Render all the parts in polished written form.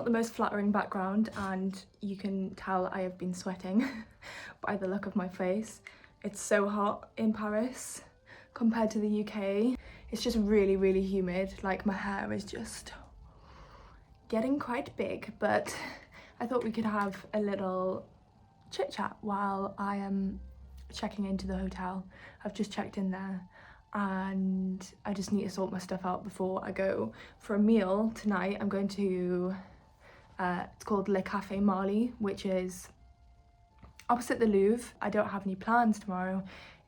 the most flattering background, and you can tell I have been sweating by the look of my face. It's so hot in Paris compared to the UK. It's just really, really humid. Like, my hair is just getting quite big, but I thought we could have a little chit chat while I am checking into the hotel. I've just checked in there and I just need to sort my stuff out before I go for a meal tonight. I'm going to it's called Le Café Marly, which is opposite the Louvre. I don't have any plans tomorrow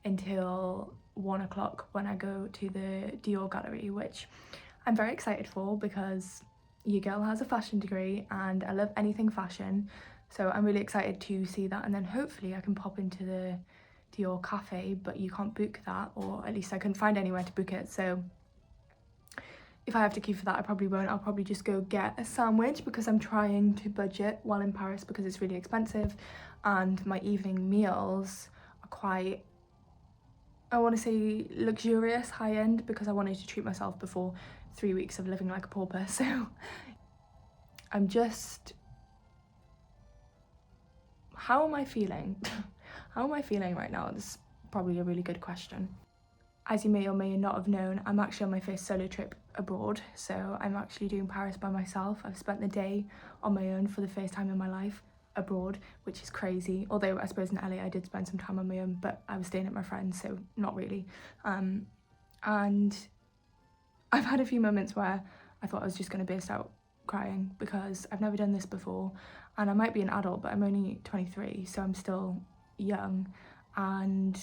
until 1 o'clock when I go to the Dior gallery, which I'm very excited for because your girl has a fashion degree and I love anything fashion, so I'm really excited to see that. And then hopefully I can pop into the Dior cafe, but you can't book that, or at least I couldn't find anywhere to book it, so if I have to queue for that I probably won't. I'll probably just go get a sandwich because I'm trying to budget while in Paris because it's really expensive, and my evening meals are quite, I want to say, luxurious, high-end, because I wanted to treat myself before 3 weeks of living like a pauper. So I'm just, how am I feeling? How am I feeling right now? This is probably a really good question. As you may or may not have known, I'm actually on my first solo trip abroad, so I'm actually doing Paris by myself. I've spent the day on my own for the first time in my life abroad, which is crazy. Although I suppose in LA I did spend some time on my own, but I was staying at my friend's, so not really. And I've had a few moments where I thought I was just going to burst out crying because I've never done this before, and I might be an adult, but I'm only 23, so I'm still young. And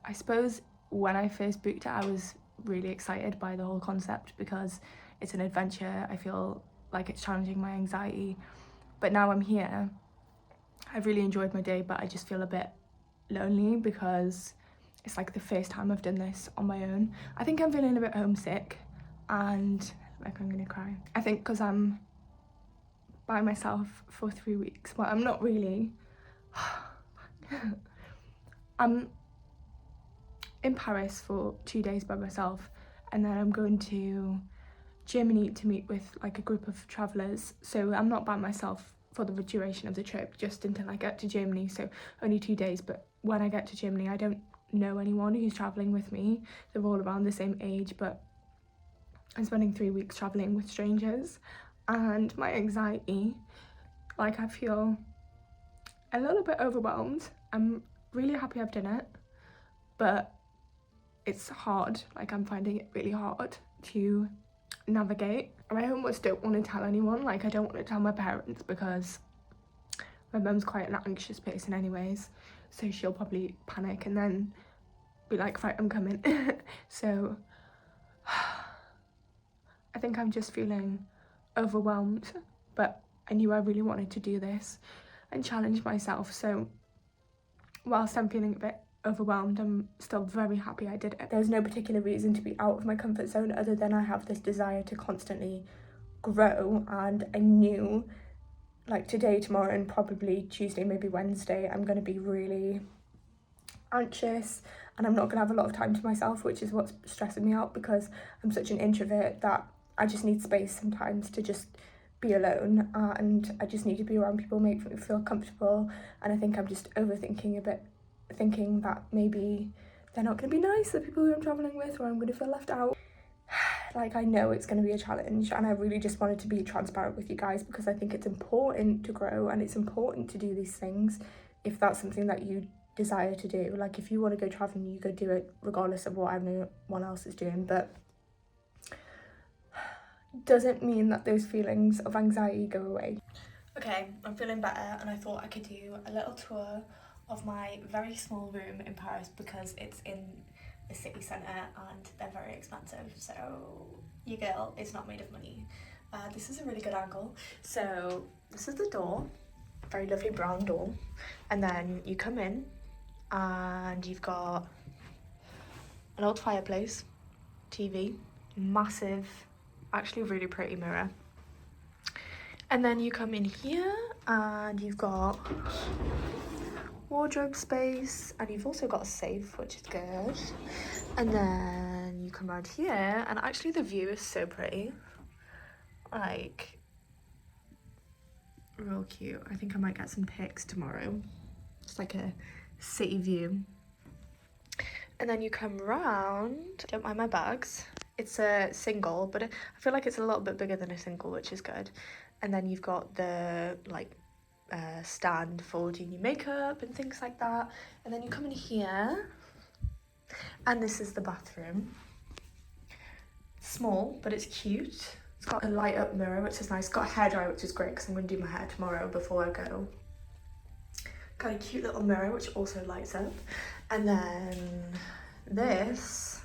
I suppose when I first booked it I was really excited by the whole concept because it's an adventure. I feel like it's challenging my anxiety, but now I'm here, I've really enjoyed my day, but I just feel a bit lonely because it's like the first time I've done this on my own. I think I'm feeling a bit homesick and like I'm gonna cry. I think because I'm by myself for 3 weeks. Well, I'm not really. I'm in Paris for 2 days by myself, and then I'm going to Germany to meet with like a group of travellers, so I'm not by myself for the duration of the trip, just until I get to Germany, so only 2 days. But when I get to Germany I don't know anyone who's travelling with me. They're all around the same age, but I'm spending 3 weeks travelling with strangers, and my anxiety, like, I feel a little bit overwhelmed. I'm really happy I've done it, but it's hard. Like, I'm finding it really hard to navigate, and I almost don't want to tell anyone. Like, I don't want to tell my parents because my mum's quite an anxious person anyways, so she'll probably panic and then be like, right, I'm coming. So I think I'm just feeling overwhelmed, but I knew I really wanted to do this and challenge myself, so whilst I'm feeling a bit overwhelmed, I'm still very happy I did it. There's no particular reason to be out of my comfort zone other than I have this desire to constantly grow, and I knew, like, today, tomorrow, and probably Tuesday, maybe Wednesday, I'm going to be really anxious and I'm not going to have a lot of time to myself, which is what's stressing me out because I'm such an introvert that I just need space sometimes to just be alone, and I just need to be around people, make me feel comfortable. And I think I'm just overthinking a bit, thinking that maybe they're not going to be nice, the people who I'm travelling with, or I'm going to feel left out. Like, I know it's going to be a challenge, and I really just wanted to be transparent with you guys because I think it's important to grow and it's important to do these things if that's something that you desire to do. Like, if you want to go travelling, you go do it regardless of what everyone else is doing, but doesn't mean that those feelings of anxiety go away. Okay, I'm feeling better, and I thought I could do a little tour of my very small room in Paris because it's in the city centre and they're very expensive, so your girl is not made of money. This is a really good angle. So this is the door, very lovely brown door, and then you come in and you've got an old fireplace, TV, massive, actually really pretty mirror. And then you come in here and you've got wardrobe space, and you've also got a safe, which is good. And then you come around here and actually the view is so pretty. Like, real cute. I think I might get some pics tomorrow. It's like a city view. And then you come round, don't mind my bags. It's a single, but I feel like it's a little bit bigger than a single, which is good. And then you've got the like stand for doing your makeup and things like that. And then you come in here, and this is the bathroom. It's small, but it's cute. It's got a light up mirror, which is nice. It's got a hairdryer, which is great because I'm going to do my hair tomorrow before I go. Got a cute little mirror, which also lights up. And then this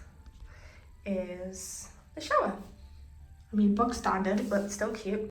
is the shower. I mean, bog standard, but still cute.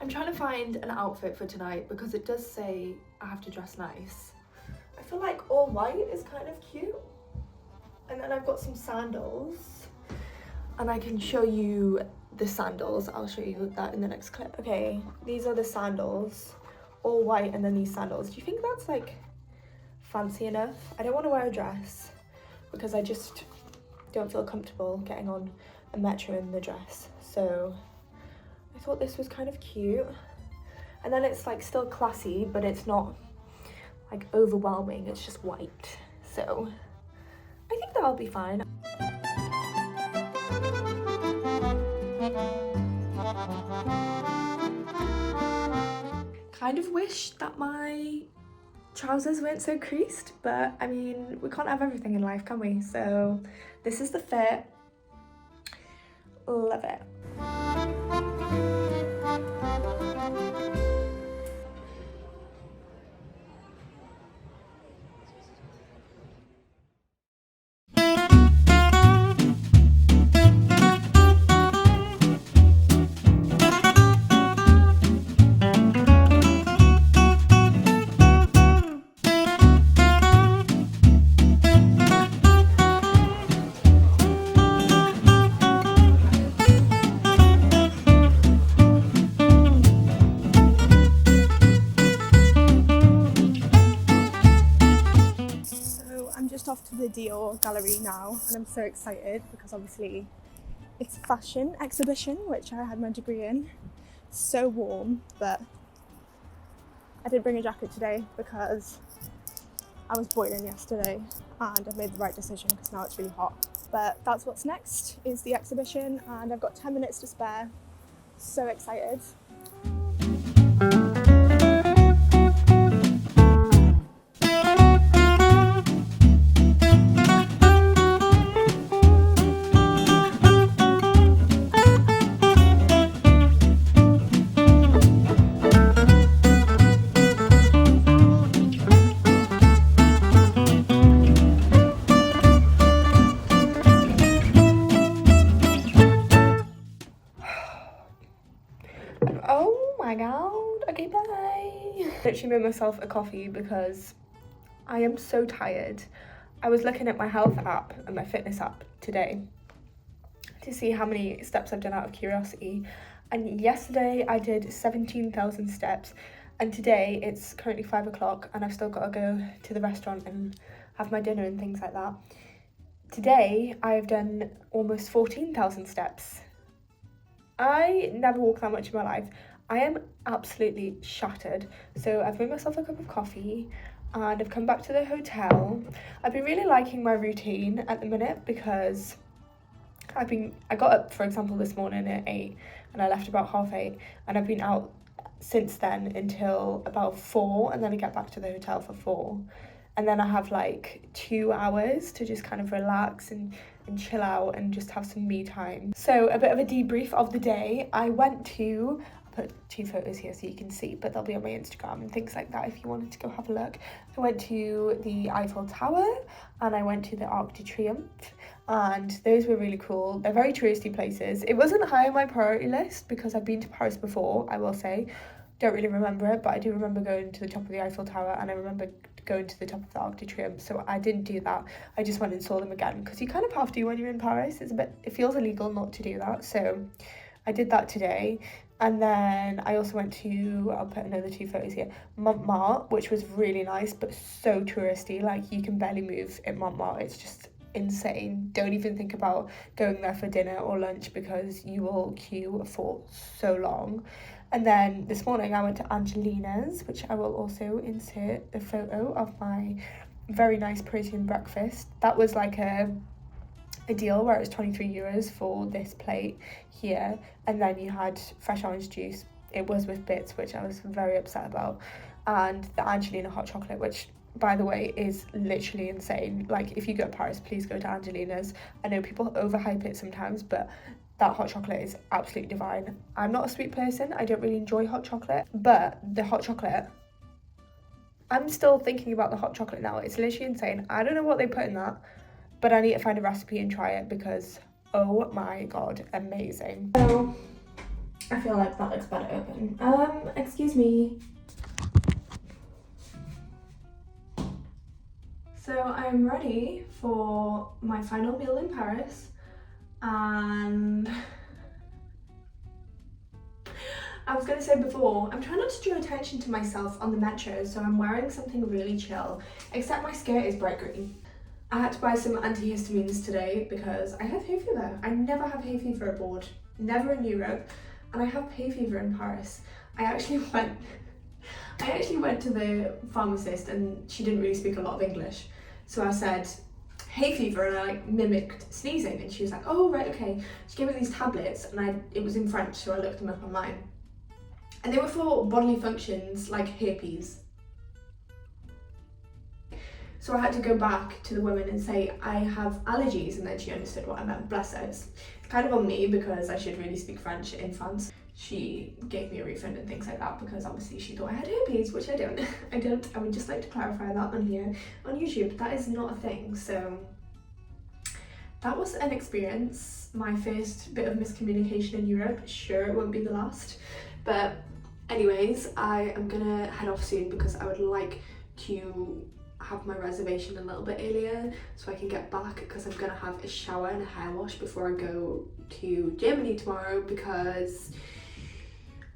I'm trying to find an outfit for tonight because it does say I have to dress nice. I feel like all white is kind of cute. And then I've got some sandals. And I can show you the sandals. I'll show you that in the next clip. Okay, these are the sandals. All white and then these sandals. Do you think that's like fancy enough? I don't want to wear a dress because I just don't feel comfortable getting on a metro in the dress. So I thought this was kind of cute. And then it's like still classy, but it's not like overwhelming, it's just white. So I think that'll be fine. Kind of wish that my trousers weren't so creased, but I mean, we can't have everything in life, can we? So this is the fit. Love it. Off to the Dior gallery now, and I'm so excited because obviously it's a fashion exhibition, which I had my degree in. It's so warm, but I didn't bring a jacket today because I was boiling yesterday, and I've made the right decision because now it's really hot. But that's what's next, is the exhibition, and I've got 10 minutes to spare. So excited. Oh my god, okay, bye. Literally made myself a coffee because I am so tired. I was looking at my health app and my fitness app today to see how many steps I've done out of curiosity, and yesterday I did 17,000 steps, and today it's currently 5 o'clock and I've still got to go to the restaurant and have my dinner and things like that. Today I've done almost 14,000 steps. I never walk that much in my life. I am absolutely shattered. So I've made myself a cup of coffee and I've come back to the hotel. I've been really liking my routine at the minute because I got up, for example, this morning at 8 and I left about 8:30, and I've been out since then until about 4, and then I get back to the hotel for 4. And then I have like 2 hours to just kind of relax and chill out and just have some me time. So a bit of a debrief of the day. I'll put 2 photos here so you can see, but they'll be on my Instagram and things like that if you wanted to go have a look. I went to the Eiffel Tower and I went to the Arc de Triomphe, and those were really cool. They're very touristy places. It wasn't high on my priority list because I've been to Paris before, I will say. Don't really remember it, but I do remember going to the top of the Eiffel Tower, and I remember going to the top of the Arc de Triomphe, so I didn't do that. I just went and saw them again because you kind of have to when you're in Paris. It feels illegal not to do that, so I did that today. And then I also went to, I'll put another 2 photos here, Montmartre, which was really nice but so touristy. Like, you can barely move in Montmartre. It's just insane. Don't even think about going there for dinner or lunch because you will queue for so long. And then this morning I went to Angelina's, which I will also insert the photo of my very nice Parisian breakfast. That was like a deal where it was €23 for this plate here, and then you had fresh orange juice. It was with bits, which I was very upset about, and the Angelina hot chocolate, which, by the way, is literally insane. Like, if you go to Paris, please go to Angelina's. I know people overhype it sometimes, but that hot chocolate is absolutely divine. I'm not a sweet person. I don't really enjoy hot chocolate, but the hot chocolate, I'm still thinking about the hot chocolate now. It's literally insane. I don't know what they put in that, but I need to find a recipe and try it because, oh my God, amazing. So, I feel like that looks better open. Excuse me. So I'm ready for my final meal in Paris, and I was going to say before, I'm trying not to draw attention to myself on the metro, so I'm wearing something really chill, except my skirt is bright green. I had to buy some antihistamines today because I have hay fever. I never have hay fever abroad, never in Europe, and I have hay fever in Paris. I actually went to the pharmacist and she didn't really speak a lot of English. So I said, hay fever, and I like mimicked sneezing, and she was like, oh right, okay. She gave me these tablets, and it was in French, so I looked them up online. And they were for bodily functions like herpes. So I had to go back to the woman and say, I have allergies, and then she understood what I meant. Bless her. It's kind of on me because I should really speak French in France. She gave me a refund and things like that because obviously she thought I had herpes, which I don't. I would just like to clarify that on here. On YouTube, that is not a thing. So that was an experience. My first bit of miscommunication in Europe. Sure, it won't be the last. But anyways, I am gonna head off soon because I would like to have my reservation a little bit earlier so I can get back, because I'm gonna have a shower and a hair wash before I go to Germany tomorrow, because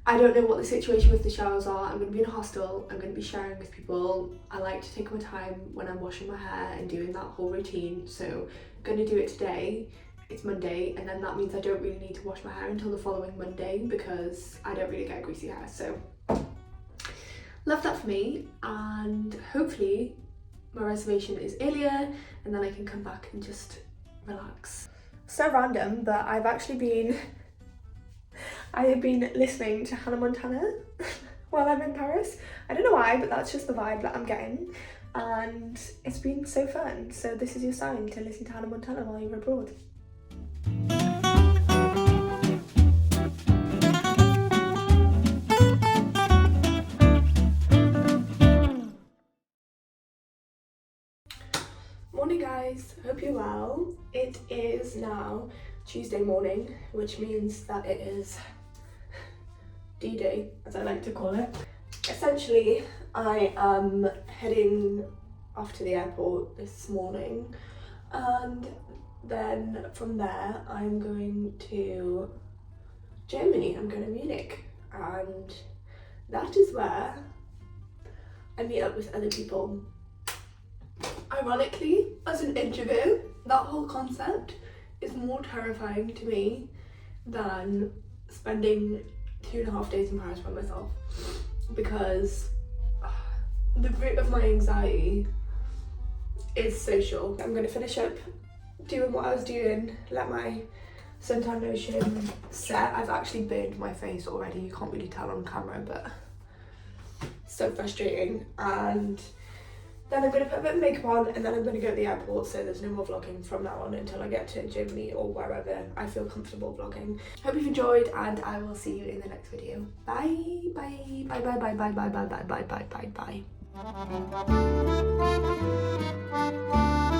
I don't know what the situation with the showers are. I'm gonna be in a hostel, I'm gonna be sharing with people. I like to take my time when I'm washing my hair and doing that whole routine, so I'm gonna do it today. It's Monday, and then that means I don't really need to wash my hair until the following Monday because I don't really get greasy hair. So love that for me, and hopefully my reservation is earlier and then I can come back and just relax. So random, but I have been listening to Hannah Montana while I'm in Paris. I don't know why, but that's just the vibe that I'm getting, and it's been so fun. So this is your sign to listen to Hannah Montana while you're abroad. Morning guys, hope you're well. It is now Tuesday morning, which means that it is D-Day, as I like to call it. Essentially, I am heading off to the airport this morning, and then from there I'm going to Germany. I'm going to Munich, and that is where I meet up with other people. Ironically, as an introvert, that whole concept is more terrifying to me than spending 2.5 days in Paris by myself, because the root of my anxiety is social. I'm going to finish up doing what I was doing, let my suntan lotion set. I've actually burned my face already. You can't really tell on camera, but it's so frustrating. And then I'm going to put a bit of makeup on, and then I'm going to go to the airport, so there's no more vlogging from now on until I get to Germany or wherever I feel comfortable vlogging. Hope you've enjoyed, and I will see you in the next video. Bye, bye, bye, bye, bye, bye, bye, bye, bye, bye, bye, bye, bye.